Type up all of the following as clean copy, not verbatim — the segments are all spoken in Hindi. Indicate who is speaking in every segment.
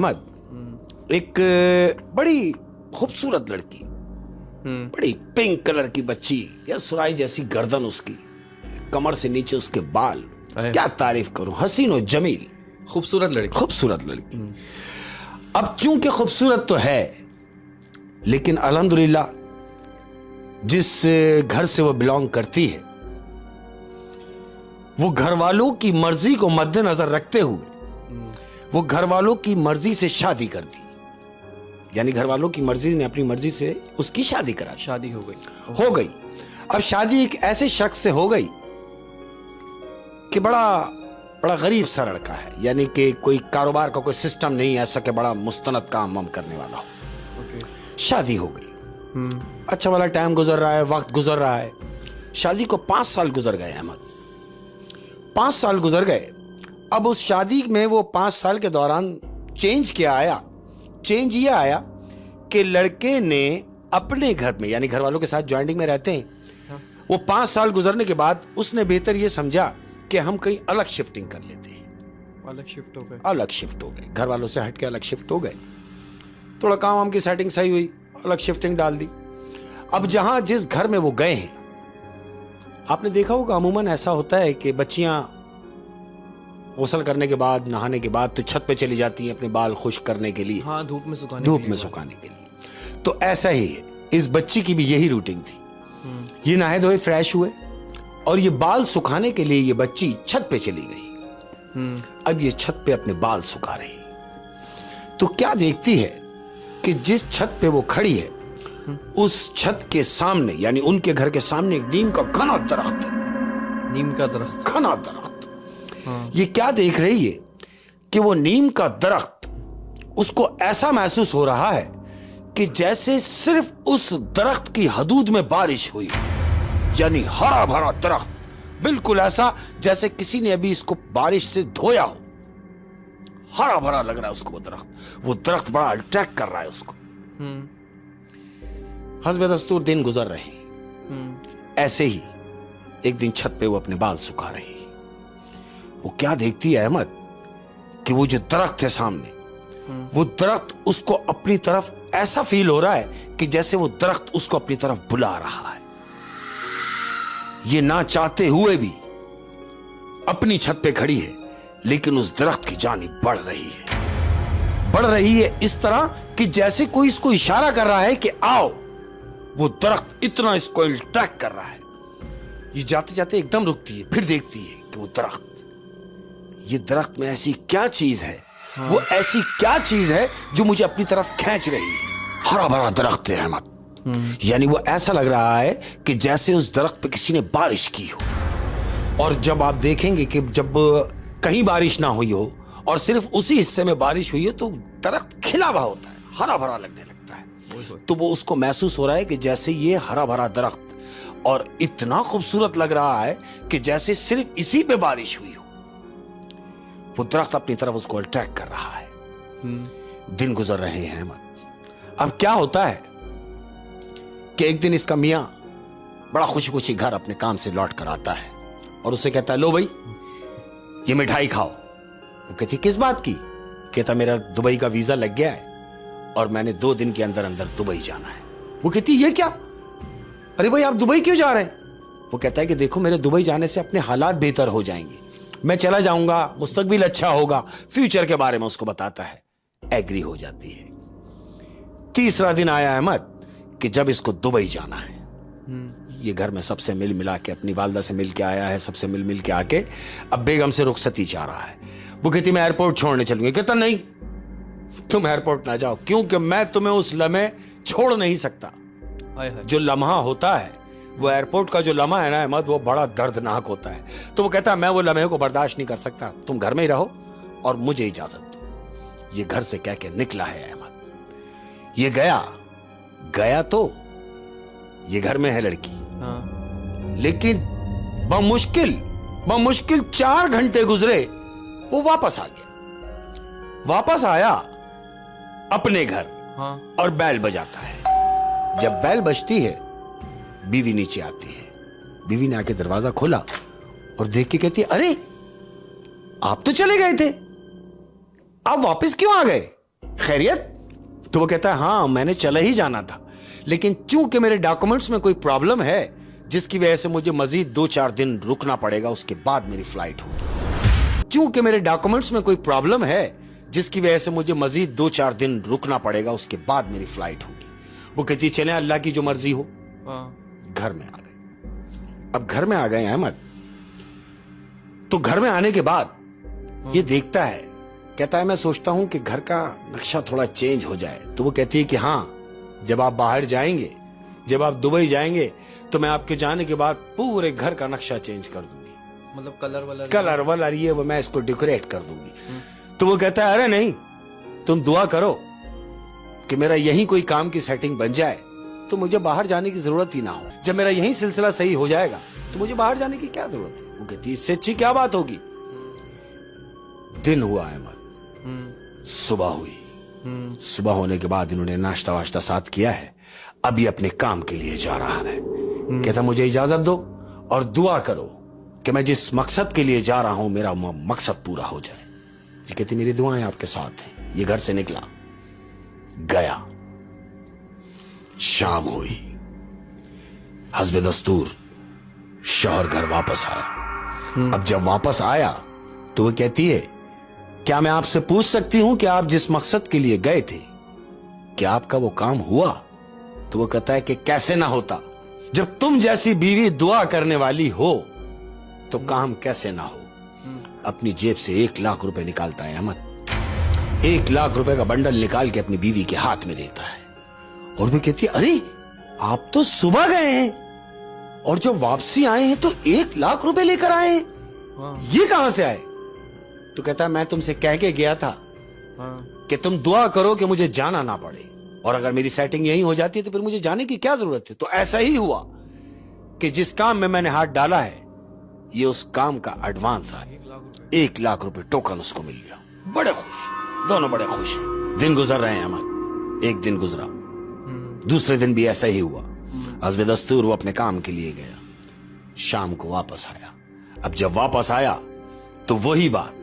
Speaker 1: अहमद, एक बड़ी खूबसूरत लड़की, बड़ी पिंक कलर की बच्ची, या सुराई जैसी गर्दन उसकी, कमर से नीचे उसके बाल, क्या तारीफ करूं, हसीन और जमील,
Speaker 2: खूबसूरत लड़की।
Speaker 1: खूबसूरत लड़की। अब चूंकि खूबसूरत तो है, लेकिन अल्हम्दुलिल्लाह जिस घर से वो बिलोंग करती है, वो घर वालों की मर्जी को मद्देनजर रखते हुए वो घर वालों की मर्जी से शादी कर दी। यानी घर वालों की मर्जी ने अपनी मर्जी से उसकी शादी करा दी।
Speaker 2: शादी हो गई।
Speaker 1: अब शादी एक ऐसे शख्स से हो गई कि बड़ा गरीब सा लड़का है, यानी कि कोई कारोबार का कोई सिस्टम नहीं ऐसा कि बड़ा मुस्तनद काम वाम करने वाला हो। शादी हो गई, अच्छा वाला टाइम गुजर रहा है, वक्त गुजर रहा है। शादी को 5 साल गुजर गए अहमद, 5 साल गुजर गए। अब उस शादी में वो 5 साल के दौरान चेंज ये आया कि लड़के ने अपने घर में, यानी घर वालों के साथ ज्वाइंटिंग में रहते हैं, वो 5 साल गुजरने के बाद उसने बेहतर ये समझा कि हम कहीं अलग शिफ्टिंग कर लेते हैं।
Speaker 2: अलग शिफ्ट हो गए,
Speaker 1: घर वालों से हट के अलग शिफ्ट हो गए। थोड़ा काम वाम की सेटिंग सही हुई, अलग शिफ्टिंग डाल दी। अब जहां जिस घर में वो गए हैं, आपने देखा होगा अमूमन ऐसा होता है कि बच्चियां गुस्ल करने के बाद, नहाने के बाद तो छत पे चली जाती हैं अपने बाल खुश्क करने के लिए,
Speaker 2: हाँ, धूप में सुखाने के लिए।
Speaker 1: तो ऐसा ही है, इस बच्ची की भी यही रूटीन थी। ये नहाए धोए फ्रेश हुए और ये बाल सुखाने के लिए ये बच्ची छत पे चली गई। अब ये छत पे अपने बाल सुखा रही, तो क्या देखती है कि जिस छत पे वो खड़ी है, उस छत के सामने, यानी उनके घर के सामने एक नीम का घना दरख्त है।
Speaker 2: नीम का दरख्त,
Speaker 1: घना दरख्त। ये क्या देख रही है कि वो नीम का दरख्त, उसको ऐसा महसूस हो रहा है कि जैसे सिर्फ उस दरख्त की हदूद में बारिश हुई, यानी हरा भरा दरख्त, बिल्कुल ऐसा जैसे किसी ने अभी इसको बारिश से धोया हो। हरा भरा लग रहा है उसको वो दरख्त बड़ा अट्रैक्ट कर रहा है उसको। हस्बे दस्तूर दिन गुजर रहे। ऐसे ही एक दिन छत पे वो अपने बाल सुखा रही। वो क्या देखती है अहमद कि वो जो दरख्त है सामने, वो दरख्त उसको अपनी तरफ ऐसा फील हो रहा है कि जैसे वो दरख्त उसको अपनी तरफ बुला रहा है। ये ना चाहते हुए भी अपनी छत पे खड़ी है, लेकिन उस दरख्त की जानिब बढ़ रही है इस तरह कि जैसे कोई इसको इशारा कर रहा है कि आओ। वो दरख्त इतना इसको अट्रैक्ट कर रहा है, ये जाते जाते एकदम रुकती है, फिर देखती है कि वो दरख्त, ये दरख्त में ऐसी क्या चीज है, वो ऐसी क्या चीज है जो मुझे अपनी तरफ खींच रही है। हरा भरा दरख्त है अहमद, यानी वो ऐसा लग रहा है कि जैसे उस दरख्त पे किसी ने बारिश की हो। और जब आप देखेंगे कि जब कहीं बारिश ना हुई हो और सिर्फ उसी हिस्से में बारिश हुई है, तो दरख्त खिला हुआ होता है, हरा भरा लगने लगता है। तो वो उसको महसूस हो रहा है कि जैसे ये हरा भरा दरख्त और इतना खूबसूरत लग रहा है कि जैसे सिर्फ इसी पे बारिश हुई हो। वो दरख्त अपनी तरफ उसको अट्रैक्ट कर रहा है। दिन गुजर रहे हैं अहमद। अब क्या होता है कि एक दिन इसका मियां बड़ा खुशी खुशी घर अपने काम से लौट कर आता है और उसे कहता है, लो भाई ये मिठाई खाओ। वो कहती, किस बात की? कहता, मेरा दुबई का वीजा लग गया है और मैंने 2 दिन के अंदर अंदर दुबई जाना है। वो कहती, ये क्या? अरे भाई आप दुबई क्यों जा रहे हैं? वो कहता है कि देखो, मेरे दुबई जाने से अपने हालात बेहतर हो जाएंगे, मैं चला जाऊंगा, मुस्तकबिल अच्छा होगा, फ्यूचर के बारे में उसको बताता है। एग्री हो जाती है। तीसरा दिन आया अहमद कि जब इसको दुबई जाना है। ये घर में सबसे मिल मिला के, अपनी वालदा से मिल के आया है, सबसे मिल मिल के आके अब बेगम से रुखसती चाह रहा है। वो कहती, मैं एयरपोर्ट छोड़ने चलूंगी। कहता, नहीं तुम एयरपोर्ट ना जाओ, क्योंकि मैं तुम्हें उस लम्हे छोड़ नहीं सकता। जो लम्हा होता है, वो एयरपोर्ट का जो लम्हा है ना अहमद, वो बड़ा दर्दनाक होता है। तो वो कहता है, मैं वो लम्हे को बर्दाश्त नहीं कर सकता, तुम घर में ही रहो और मुझे इजाजत दो। ये घर से कह के निकला है अहमद। ये गया तो ये घर में है लड़की, लेकिन बमुश्किल 4 घंटे गुजरे, वो वापस आ गया। वापस आया अपने घर और बैल बजाता है। जब बैल बजती है, बीवी नीचे आती है। बीवी ने आके दरवाजा खोला और देख के कहती है, अरे आप तो चले गए थे, आप वापस क्यों आ गए? खैरियत? तो वो कहता है हाँ मैंने चला ही जाना था, लेकिन चूंकि मेरे डॉक्यूमेंट्स में कोई प्रॉब्लम है जिसकी वजह से मुझे मजीद 2-4 दिन रुकना पड़ेगा, उसके बाद मेरी फ्लाइट होगी। चूंकि मेरे डॉक्यूमेंट्स में कोई प्रॉब्लम है जिसकी वजह से मुझे मजीद 2-4 दिन रुकना पड़ेगा, उसके बाद मेरी फ्लाइट होगी। वो कहती है चले अल्लाह की जो मर्जी हो। घर में आ गए। अब घर में आ गए अहमद, तो घर में आने के बाद ये देखता है, कहता है मैं सोचता हूं कि घर का नक्शा थोड़ा चेंज हो जाए। तो वो कहती है कि हाँ, जब आप बाहर जाएंगे, जब आप दुबई जाएंगे, तो मैं आपके जाने के बाद पूरे घर का नक्शा चेंज कर दूंगी।
Speaker 2: मतलब
Speaker 1: कलर वलर ये वो मैं इसको डेकोरेट कर दूंगी। तो वो कहता है अरे नहीं, तुम दुआ करो कि मेरा यही कोई काम की सेटिंग बन जाए तो मुझे बाहर जाने की जरूरत ही ना हो। जब मेरा यही सिलसिला सही हो जाएगा तो मुझे बाहर जाने की क्या जरूरत है। वो कहती है इससे अच्छी क्या बात होगी। दिन हुआ अहमद, सुबह हुई। सुबह होने के बाद इन्होंने नाश्ता वाश्ता साथ किया है, अब ये अपने काम के लिए जा रहा है। कहता मुझे इजाजत दो और दुआ करो कि मैं जिस मकसद के लिए जा रहा हूं मेरा मकसद पूरा हो जाए। ये कहती मेरी दुआएं आपके साथ हैं। ये घर से निकला, गया, शाम हुई, हस्बे दस्तूर शौहर घर वापस आया। अब जब वापस आया तो वो कहती है क्या मैं आपसे पूछ सकती हूं कि आप जिस मकसद के लिए गए थे, क्या आपका वो काम हुआ? तो वो कहता है कि कैसे ना होता, जब तुम जैसी बीवी दुआ करने वाली हो तो काम कैसे ना हो। अपनी जेब से 1 लाख रुपए निकालता है अहमद। 1 लाख रुपए का बंडल निकाल के अपनी बीवी के हाथ में देता है और वो कहती है अरे आप तो सुबह गए हैं और जब वापसी आए हैं तो 1 लाख रुपए लेकर आए हैं, ये कहां से आए? तो कहता है मैं तुमसे कह के गया था कि तुम दुआ करो कि मुझे जाना ना पड़े, और अगर मेरी सेटिंग यही हो जाती है तो फिर मुझे जाने की क्या जरूरत है। तो ऐसा ही हुआ कि जिस काम में मैंने हाथ डाला है ये उस काम का एडवांस आया। 1 लाख रुपए टोकन उसको मिल गया। बड़े खुश, दोनों बड़े खुश हैं। दिन गुजर रहे हैं अहमद। एक दिन गुजरा, दूसरे दिन भी ऐसा ही हुआ। हस्बे दस्तूर वो अपने काम के लिए गया, शाम को वापस आया। अब जब वापस आया तो वही बात,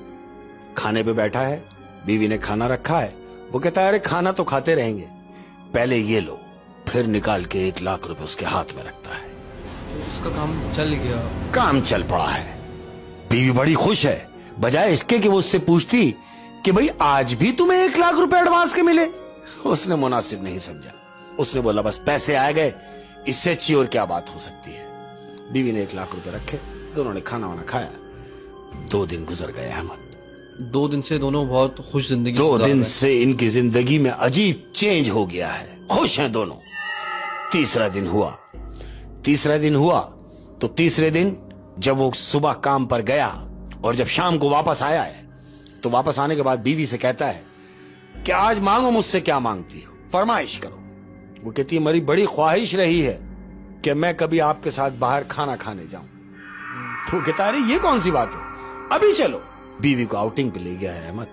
Speaker 1: खाने पे बैठा है, बीवी ने खाना रखा है। वो कहता है अरे खाना तो खाते रहेंगे, पहले ये लो। फिर निकाल के 1 लाख रुपए उसके हाथ में रखता है।
Speaker 2: उसका काम चल गया, काम
Speaker 1: चल पड़ा है। बीवी बड़ी खुश है, बजाय इसके कि वो उससे पूछती कि भाई आज भी तुम्हें 1 लाख रुपए एडवांस के मिले। उसने मुनासिब नहीं समझा। उसने बोला बस पैसे आ गए, इससे अच्छी और क्या बात हो सकती है। बीवी ने 1 लाख रुपए रखे, दोनों ने खाना वाना खाया। 2 दिन गुजर गए अहमद।
Speaker 2: 2 दिन से दोनों बहुत खुश जिंदगी।
Speaker 1: 2 दिन से इनकी जिंदगी में अजीब चेंज हो गया है, खुश हैं दोनों। तीसरा दिन हुआ तो तीसरे दिन जब वो सुबह काम पर गया और जब शाम को वापस आया है तो वापस आने के बाद बीवी से कहता है कि आज मांगो मुझसे, क्या मांगती हो, फरमाइश करो। वो कहती है मेरी बड़ी ख्वाहिश रही है कि मैं कभी आपके साथ बाहर खाना खाने जाऊं। तो कहता है अरे ये कौन सी बात है, अभी चलो। बीवी को आउटिंग पे ले गया है अहमद,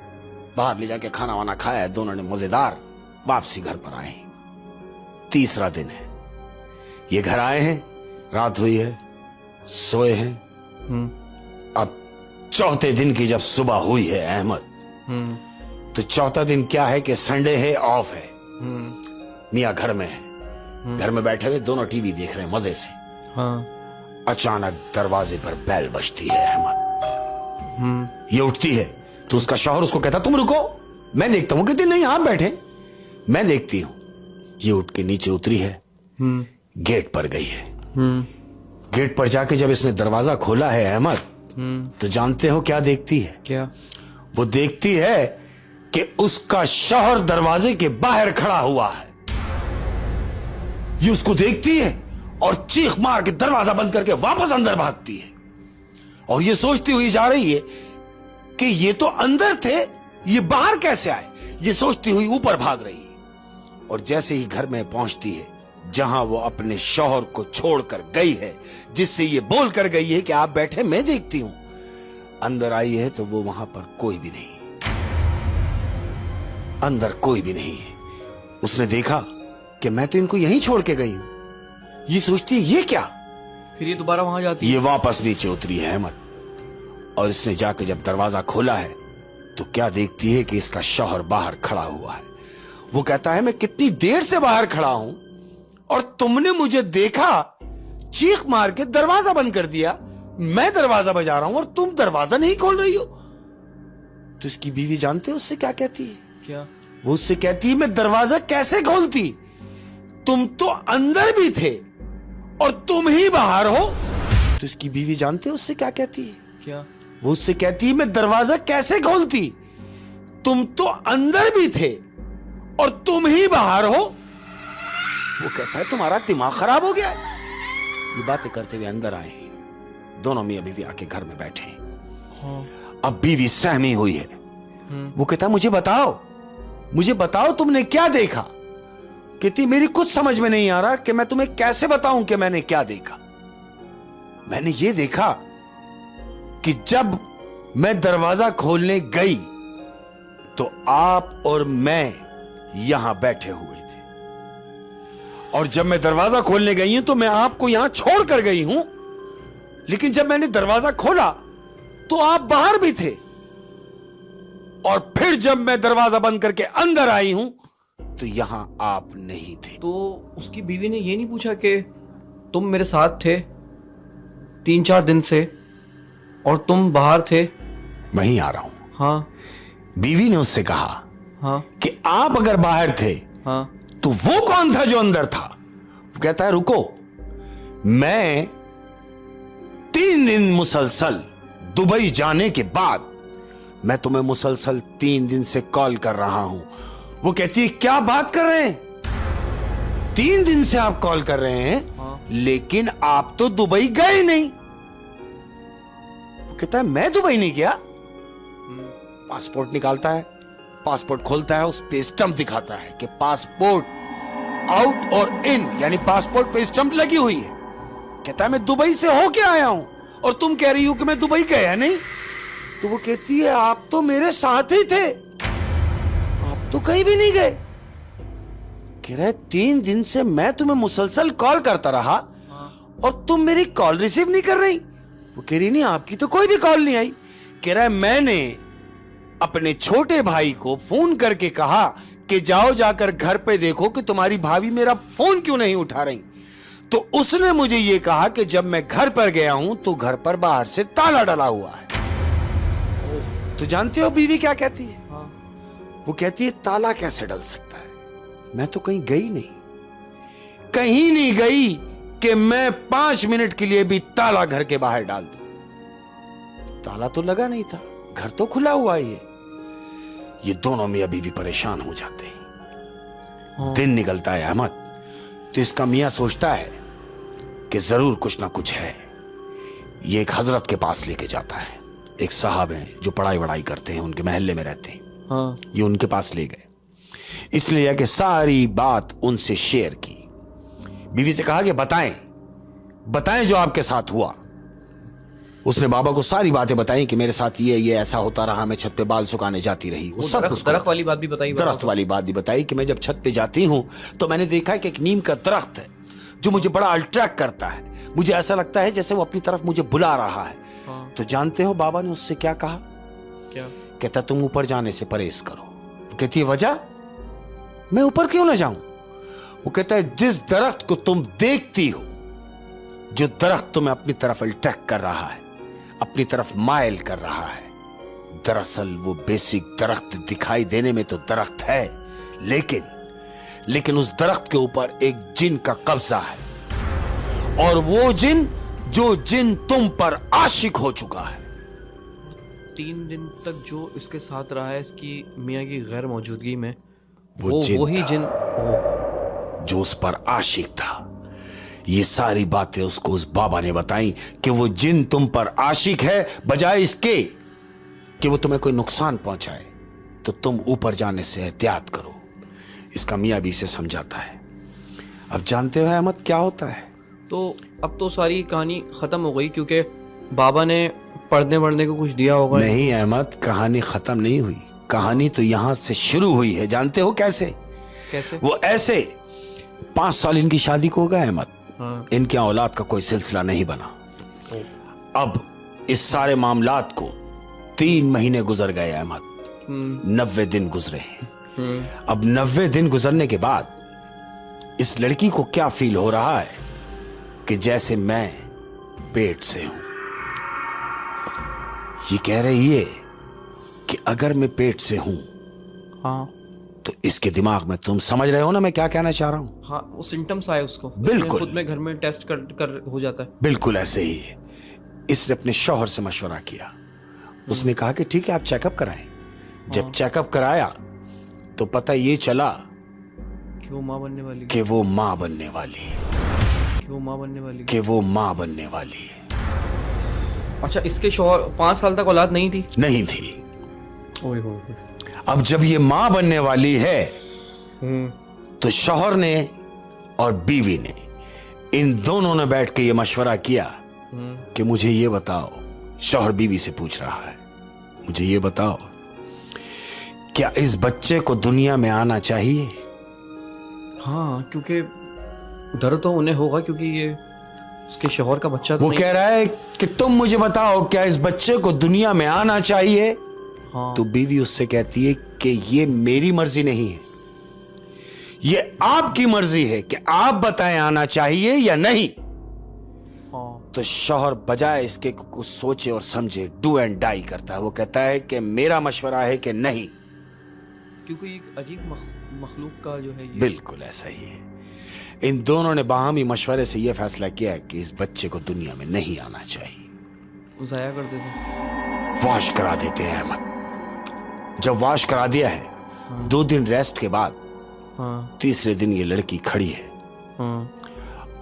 Speaker 1: बाहर ले जाके खाना वाना खाया है, दोनों ने मजेदार। वापसी घर पर आए। तीसरा दिन है, ये घर आए हैं, रात हुई है, सोए हैं। अब चौथे दिन की जब सुबह हुई है अहमद, तो चौथा दिन क्या है कि संडे है, ऑफ है। मियां घर में है, घर में बैठे हुए दोनों टीवी देख रहे हैं मजे से। अचानक दरवाजे पर बेल बजती है अहमद। ये उठती है तो उसका शौहर उसको कहता तुम रुको, मैं देखता हूं। कहती नहीं आप बैठे, मैं देखती हूं। ये उठ के नीचे उतरी है, गेट पर गई है। गेट पर जाके जब इसने दरवाजा खोला है अहमद, तो जानते हो क्या देखती है?
Speaker 2: क्या?
Speaker 1: वो देखती है कि उसका शौहर दरवाजे के बाहर खड़ा हुआ है। ये उसको देखती है और चीख मार के दरवाजा बंद करके वापस अंदर भागती है और ये सोचती हुई जा रही है कि ये तो अंदर थे, ये बाहर कैसे आए। ये सोचती हुई ऊपर भाग रही है और जैसे ही घर में पहुंचती है जहां वो अपने शौहर को छोड़कर गई है, जिससे ये बोल कर गई है कि आप बैठे मैं देखती हूं, अंदर आई है तो वो वहां पर कोई भी नहीं, अंदर कोई भी नहीं है। उसने देखा कि मैं तो इनको यहीं छोड़ के गई हूं। ये सोचती है ये क्या,
Speaker 2: फिर ये दोबारा वहां जाती है।
Speaker 1: ये वापस नीचे उतरी है अहमद और इसने जाकर जब दरवाजा खोला है तो क्या देखती है कि इसका शौहर बाहर खड़ा हुआ है। वो कहता है मैं कितनी देर से बाहर खड़ा हूं और तुमने मुझे देखा, चीख मार के दरवाजा बंद कर दिया। मैं दरवाजा बजा रहा हूं और तुम दरवाजा नहीं खोल रही हो। तो इसकी बीवी जानते हो उससे क्या कहती है?
Speaker 2: क्या?
Speaker 1: वो उससे कहती है मैं दरवाजा कैसे खोलती, तुम तो अंदर भी थे और तुम ही बाहर हो। तो इसकी बीवी जानते हो उससे क्या कहती है?
Speaker 2: क्या?
Speaker 1: वो उससे कहती है मैं दरवाजा कैसे खोलती, तुम तो अंदर भी थे और तुम ही बाहर हो। वो कहता है तुम्हारा दिमाग खराब हो गया। ये बातें करते हुए अंदर आए, दोनों मियां बीवी आके घर में बैठे। अब बीवी सहमी हुई है। वो कहता है मुझे बताओ तुमने क्या देखा। कहती मेरी कुछ समझ में नहीं आ रहा कि मैं तुम्हें कैसे बताऊं कि मैंने क्या देखा। मैंने ये देखा कि जब मैं दरवाजा खोलने गई तो आप और मैं यहां बैठे हुए थे, और जब मैं दरवाजा खोलने गई हूं तो मैं आपको यहां छोड़कर गई हूं, लेकिन जब मैंने दरवाजा खोला तो आप बाहर भी थे, और फिर जब मैं दरवाजा बंद करके अंदर आई हूं तो यहां आप नहीं थे।
Speaker 2: तो उसकी बीवी ने ये नहीं पूछा कि तुम मेरे साथ थे 3-4 दिन से और तुम बाहर थे?
Speaker 1: वहीं आ रहा हूं।
Speaker 2: हाँ।
Speaker 1: बीवी ने उससे कहा
Speaker 2: हाँ।
Speaker 1: कि आप अगर बाहर थे
Speaker 2: हाँ।
Speaker 1: तो वो कौन था जो अंदर था? वो कहता है रुको, मैं 3 दिन मुसलसल दुबई जाने के बाद मैं तुम्हें मुसलसल 3 दिन से कॉल कर रहा हूं। वो कहती है क्या बात कर रहे हैं, 3 दिन से आप कॉल कर रहे हैं?
Speaker 2: हाँ।
Speaker 1: लेकिन आप तो दुबई गए नहीं। वो कहता है मैं दुबई नहीं गया। पासपोर्ट निकालता है, पासपोर्ट खोलता है, उस पे स्टंप दिखाता है कि पासपोर्ट आउट और इन, यानी पासपोर्ट पे स्टंप लगी हुई है। कहता है मैं दुबई से होके आया हूं और तुम कह रही हो कि मैं दुबई गया नहीं। तो वो कहती है आप तो मेरे साथ ही थे, आप तो कहीं भी नहीं गए। कह रहा है 3 दिन से मैं तुम्हें मुसलसल कॉल करता रहा और तुम मेरी कॉल रिसीव नहीं कर रही। वो कह रही नहीं आपकी तो कोई भी कॉल नहीं आई। कह रहा है मैंने अपने छोटे भाई को फोन करके कहा कि जाओ जाकर घर पे देखो कि तुम्हारी भाभी मेरा फोन क्यों नहीं उठा रही। तो उसने मुझे यह कहा कि जब मैं घर पर गया हूं तो घर पर बाहर से ताला डला हुआ है। तो जानते हो बीवी क्या कहती है?
Speaker 2: हाँ।
Speaker 1: वो कहती है ताला कैसे डल सकता है, मैं तो कहीं गई नहीं, कहीं नहीं गई कि मैं 5 मिनट के लिए भी ताला घर के बाहर डाल दूं। ताला तो लगा नहीं था, घर तो खुला हुआ ही है। ये दोनों मियां बीवी परेशान हो जाते हैं।
Speaker 2: हाँ।
Speaker 1: दिन निकलता है अहमद, तो इसका मियां सोचता है कि जरूर कुछ ना कुछ है। ये एक हजरत के पास लेके जाता है, एक साहब हैं जो पढ़ाई वढ़ाई करते हैं, उनके महल्ले में रहते हैं।
Speaker 2: हाँ।
Speaker 1: ये उनके पास ले गए, इसलिए कि सारी बात उनसे शेयर की। बीवी से कहा कि बताएं जो आपके साथ हुआ। उसने बाबा को सारी बातें बताई कि मेरे साथ ये ऐसा होता रहा, मैं छत पे बाल सुखाने जाती रही। वो सब
Speaker 2: दरख्त वाली बात भी बताई।
Speaker 1: दरख्त वाली बात भी बताई कि मैं जब छत पे जाती हूं तो मैंने देखा कि एक नीम का दरख्त है जो मुझे बड़ा अट्रैक्ट करता है। मुझे ऐसा लगता है जैसे वो अपनी तरफ मुझे बुला रहा है।
Speaker 2: हाँ।
Speaker 1: तो जानते हो बाबा ने उससे क्या कहा?
Speaker 2: क्या?
Speaker 1: कहता तुम ऊपर जाने से परहेज करो। वो कहती है वजह, मैं ऊपर क्यों ना जाऊं? वो कहता है जिस दरख्त को तुम देखती हो, जो दरख्त तुम्हें अपनी तरफ अट्रैक्ट कर रहा है, अपनी तरफ माइल कर रहा है, दरअसल वो बेसिक दरख्त दिखाई देने में तो दरख्त है, लेकिन उस दरख्त के ऊपर एक जिन का कब्जा है, और वो जिन तुम पर आशिक हो चुका है।
Speaker 2: 3 दिन तक जो इसके साथ रहा है इसकी मियाँ की गैर मौजूदगी में,
Speaker 1: वो
Speaker 2: वही जिन
Speaker 1: जो उस पर आशिक था। ये सारी बातें उसको उस बाबा ने बताई कि वो जिन तुम पर आशिक है, बजाय इसके कि वो तुम्हें कोई नुकसान पहुंचाए, तो तुम ऊपर जाने से एहतियात करो। इसका मियाँ भी इसे समझाता है। अब जानते हो अहमद क्या होता है?
Speaker 2: तो अब तो सारी कहानी खत्म हो गई, क्योंकि बाबा ने पढ़ने वढ़ने को कुछ दिया होगा।
Speaker 1: नहीं अहमद, कहानी खत्म नहीं हुई। कहानी तो यहां से शुरू हुई है। जानते हो कैसे? वो ऐसे 5 साल इनकी शादी को हो गए अहमद।
Speaker 2: हाँ।
Speaker 1: इनके औलाद का कोई सिलसिला नहीं बना। अब इस सारे मामलात को 3 महीने गुजर गए अहमद। 90 दिन गुजरे। अब 90 दिन गुजरने के बाद इस लड़की को क्या फील हो रहा है कि जैसे मैं पेट से हूं। ये कह रही है कि अगर मैं पेट से हूं
Speaker 2: हाँ
Speaker 1: तो इसके दिमाग में, तुम समझ रहे हो ना मैं क्या कहना चाह रहा हूं?
Speaker 2: हाँ, वो सिम्टम्स आए उसको,
Speaker 1: बिल्कुल।
Speaker 2: खुद में घर में टेस्ट कर हो जाता है।
Speaker 1: बिल्कुल ऐसे ही है। इसने अपने शौहर से मशवरा किया। उसने कहा कि ठीक है आप चेकअप कराएं। जब चेकअप कराया तो पता ये चला
Speaker 2: कि वो माँ बनने वाली
Speaker 1: कि वो मां बनने वाली है,
Speaker 2: कि वो माँ बनने वाली
Speaker 1: कि वो मां बनने वाली है।
Speaker 2: अच्छा, इसके शौहर 5 साल तक औलाद नहीं थी?
Speaker 1: नहीं थी।
Speaker 2: ओए हो।
Speaker 1: अब जब ये मां बनने वाली है तो शौहर ने और बीवी ने, इन दोनों ने बैठ के ये मशवरा किया कि मुझे ये बताओ, शौहर बीवी से पूछ रहा है, मुझे ये बताओ क्या इस बच्चे को दुनिया में आना चाहिए?
Speaker 2: हाँ, क्योंकि डर तो उन्हें होगा, क्योंकि ये उसके शौहर का बच्चा तो
Speaker 1: वो
Speaker 2: नहीं।
Speaker 1: कह रहा है कि तुम मुझे बताओ क्या इस बच्चे को दुनिया में आना चाहिए?
Speaker 2: हाँ।
Speaker 1: तो बीवी उससे कहती है कि ये मेरी मर्जी नहीं है, ये आपकी मर्जी है कि आप बताएं आना चाहिए या नहीं।
Speaker 2: हाँ।
Speaker 1: तो शौहर बजाय इसके कुछ सोचे और समझे डू एंड डाई करता है। वो कहता है कि मेरा मशवरा है कि नहीं।
Speaker 2: क्योंकि एक अजीब मखलूक का जो है ये।
Speaker 1: बिल्कुल ऐसा ही है। इन दोनों ने बाहमी मशवरे से यह फैसला किया है कि इस बच्चे को दुनिया में नहीं आना चाहिए।
Speaker 2: जाया कर देते,
Speaker 1: वॉश करा देते हैं अहमद। जब वॉश करा दिया है, 2 दिन रेस्ट के बाद
Speaker 2: हाँ
Speaker 1: 3रे दिन ये लड़की खड़ी है
Speaker 2: हाँ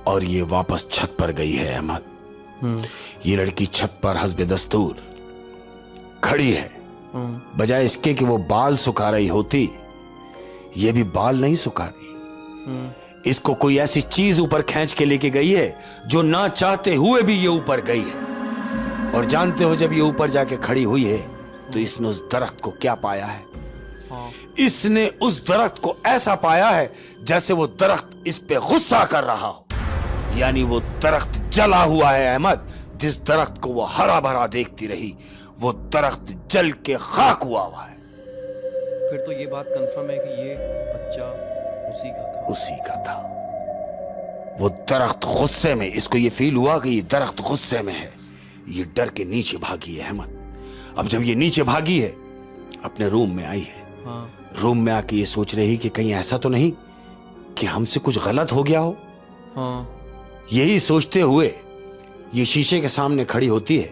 Speaker 1: और ये वापस छत पर गई है अहमद। ये लड़की छत पर हस्बे दस्तूर खड़ी है। बजाय इसके कि वो बाल सुखा रही होती, ये भी बाल नहीं सुखा रही। इसको कोई ऐसी चीज ऊपर खींच के लेके गई है जो ना चाहते हुए भी ये ऊपर गई है। और जानते हो जब ये ऊपर जाके खड़ी हुई है तो इसने उस दरख्त को क्या पाया है?
Speaker 2: हाँ।
Speaker 1: इसने उस दरख्त को ऐसा पाया है जैसे वो दरख्त इस पे गुस्सा कर रहा हो। यानी वो दरख्त जला हुआ है अहमद। जिस दरख्त को वो हरा भरा देखती रही, वो दरख्त जल के खाक हुआ है।
Speaker 2: फिर तो ये बात कंफर्म है कि ये बच्चा उसी का था।
Speaker 1: वो दरख्त गुस्से में, इसको ये फील हुआ कि ये दरख्त गुस्से में है। ये डर के नीचे भागी है अहमद। अब जब ये नीचे भागी है, अपने रूम में आई है।
Speaker 2: हाँ।
Speaker 1: रूम में आके ये सोच रही कि कहीं ऐसा तो नहीं कि हमसे कुछ गलत हो गया हो।
Speaker 2: हाँ।
Speaker 1: यही सोचते हुए ये शीशे के सामने खड़ी होती है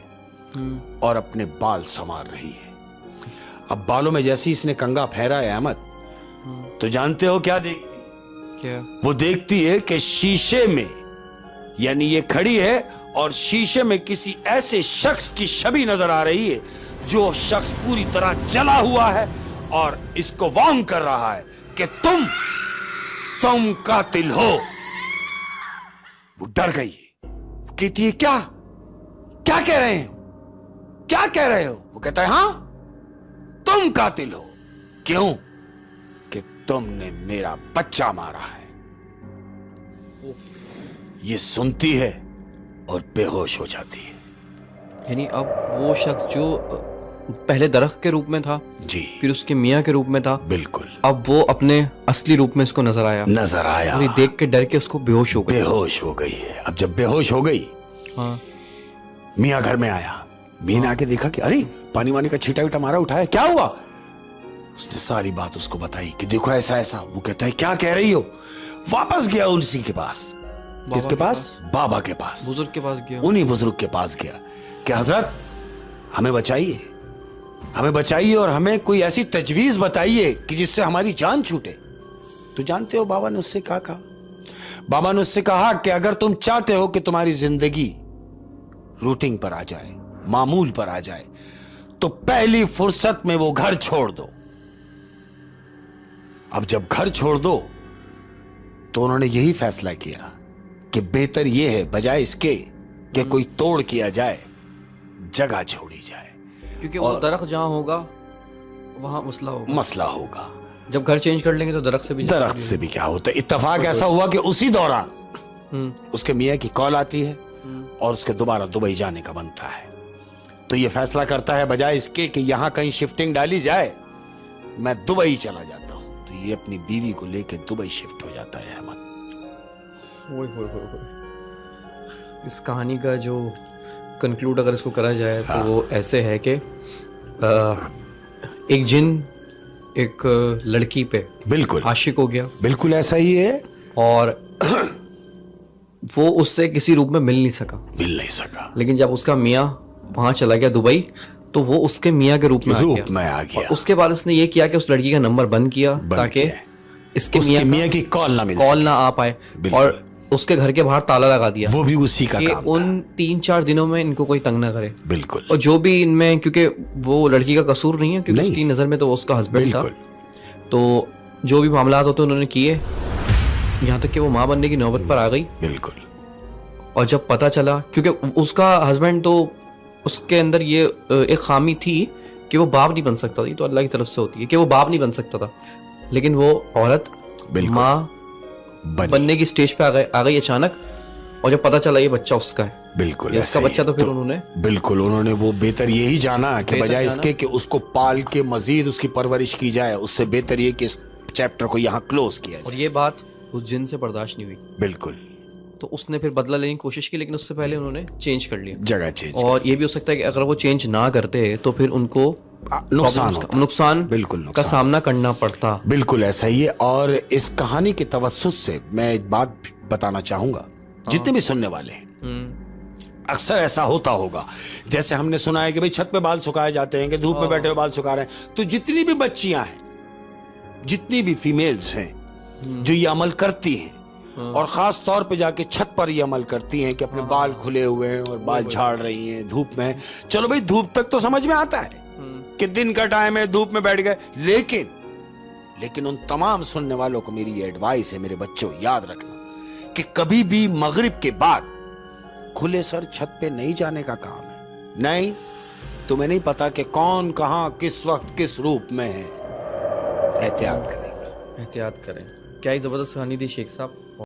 Speaker 1: और अपने बाल संवार रही है। अब बालों में जैसे इसने कंघा फेरा है अहमद, तो जानते हो क्या देखती?
Speaker 2: क्या?
Speaker 1: वो देखती है कि शीशे में, यानी ये खड़ी है और शीशे में किसी ऐसे शख्स की छवि नजर आ रही है जो शख्स पूरी तरह जला हुआ है और इसको वार्न कर रहा है कि तुम कातिल हो। वो डर गई है। कहती है क्या क्या कह रहे हो, क्या कह रहे हो? वो कहता है हाँ तुम कातिल हो। क्यों? कि तुमने मेरा बच्चा मारा है। ये सुनती है और बेहोश हो जाती है।
Speaker 2: यानी अब वो शख्स जो पहले दरख्त के रूप में था,
Speaker 1: जी,
Speaker 2: फिर उसके मियाँ के रूप में था,
Speaker 1: बिल्कुल,
Speaker 2: अब वो अपने असली रूप में इसको नजर आया। और ये देख के डर के उसको बेहोश हो गई।
Speaker 1: बेहोश हो गई है। अब जब बेहोश हो गई,
Speaker 2: हाँ।
Speaker 1: मियाँ घर में आया। मियाँ ने आके देखा कि अरे पानी वानी का छींटा वीटा मारा, उठाया, क्या हुआ? उसने सारी बात उसको बताई कि देखो ऐसा ऐसा। वो कहता है क्या कह रही हो? वापस गया उसी के पास। किसके पास? बाबा के पास,
Speaker 2: बुजुर्ग के पास गया।
Speaker 1: उन्हीं बुजुर्ग के पास गया कि हजरत हमें बचाइए, हमें बताइए और हमें कोई ऐसी तजवीज बताइए कि जिससे हमारी जान छूटे। तो जानते हो बाबा ने उससे क्या कहा? बाबा ने उससे कहा कि अगर तुम चाहते हो कि तुम्हारी जिंदगी रूटीन पर आ जाए, मामूल पर आ जाए, तो पहली फुर्सत में वो घर छोड़ दो। अब जब घर छोड़ दो तो उन्होंने यही फैसला किया कि बेहतर यह है बजाय इसके कि कोई तोड़ किया जाए, जगह छोड़ी जाए,
Speaker 2: क्योंकि वो दरख्त जहां होगा वहां मसला होगा। जब घर चेंज कर लेंगे तो दरख्त से भी क्या होता है।
Speaker 1: इत्तेफाक ऐसा हुआ कि उसी दौरान उसके मियाँ की कॉल आती है और उसके दोबारा दुबई जाने का बनता है। तो ये फैसला करता है बजाय इसके कि यहां कहीं शिफ्टिंग डाली जाए, मैं दुबई चला जाता हूं। तो ये अपनी बीवी को लेकर दुबई शिफ्ट हो जाता है अहमद।
Speaker 2: ओए होए होए होए। इस कहानी का जो कंक्लूड अगर इसको करा जाए तो वो ऐसे है कि एक जिन एक लड़की पे
Speaker 1: बिल्कुल
Speaker 2: आशिक हो गया,
Speaker 1: बिल्कुल ऐसा ही है,
Speaker 2: और वो उससे किसी रूप में मिल नहीं सका। लेकिन जब उसका मियाँ वहां चला गया दुबई, तो वो उसके मियाँ के रूप में आ गया। और उसके बाद उसने ये किया कि उस लड़की का नंबर बंद किया ताकि इसके मियाँ
Speaker 1: की कॉल ना
Speaker 2: आ पाए, और उसके घर के बाहर ताला लगा दिया,
Speaker 1: वो भी उसी का
Speaker 2: कि
Speaker 1: काम था।
Speaker 2: उन 3-4 दिनों में इनको कोई तंग ना करे।
Speaker 1: बिल्कुल।
Speaker 2: और जो भी इनमें, क्योंकि वो लड़की का कसूर नहीं है, क्योंकि उसकी नजर में तो वो उसका हस्बैंड था, तो जो भी मामला होते उन्होंने किए, यहाँ तक कि वो माँ बनने की नौबत पर आ गई।
Speaker 1: बिल्कुल।
Speaker 2: और जब पता चला, क्योंकि उसका हस्बैंड, तो उसके अंदर ये एक खामी थी कि वो बाप नहीं बन सकता था, तो अल्लाह की तरफ से होती है कि वो बाप नहीं बन सकता था, लेकिन वो औरत माँ बनने की स्टेज पे आ गई अचानक। और जब पता चला ये बच्चा उसका है,
Speaker 1: बिल्कुल
Speaker 2: उसका बच्चा, तो फिर उन्होंने
Speaker 1: वो बेहतर यही जाना कि बजाय इसके कि उसको पाल के मजीद उसकी परवरिश की जाए, उससे बेहतर ये कि इस चैप्टर को यहाँ क्लोज किया जाए।
Speaker 2: और ये बात उस जिन से बर्दाश्त नहीं हुई।
Speaker 1: बिल्कुल।
Speaker 2: तो उसने फिर बदला लेने की कोशिश की, लेकिन उससे पहले उन्होंने चेंज कर लिया,
Speaker 1: जगह चेंज।
Speaker 2: और ये भी हो सकता है कि अगर वो चेंज ना करते तो फिर उनको नुकसान
Speaker 1: बिल्कुल
Speaker 2: का सामना करना पड़ता।
Speaker 1: बिल्कुल ऐसा ही है। और इस कहानी के तवज्जुह से मैं एक बात बताना चाहूंगा, जितने भी सुनने वाले हैं, अक्सर ऐसा होता होगा, जैसे हमने सुना है कि भाई छत पे बाल सुखाए जाते हैं, कि धूप में बैठे हुए बाल सुखा रहे हैं, तो जितनी भी बच्चियां हैं, जितनी भी फीमेल्स हैं जो ये अमल करती हैं, और खास तौर पे जाके छत पर ये अमल करती हैं कि अपने बाल खुले हुए हैं और बाल झाड़ रही हैं धूप में। चलो भाई, धूप तक तो समझ में आता है कि दिन का टाइम है, धूप में बैठ गए, लेकिन उन तमाम सुनने वालों को मेरी ये एडवाइस है, मेरे बच्चों, याद रखना कि कभी भी मगरिब के बाद खुले सर छत पे नहीं जाने का काम है। नहीं, तुम्हें नहीं पता कि कौन कहां किस वक्त किस रूप में है। एहतियात करें।
Speaker 2: क्या ही जबरदस्त कहानी थी शेख साहब।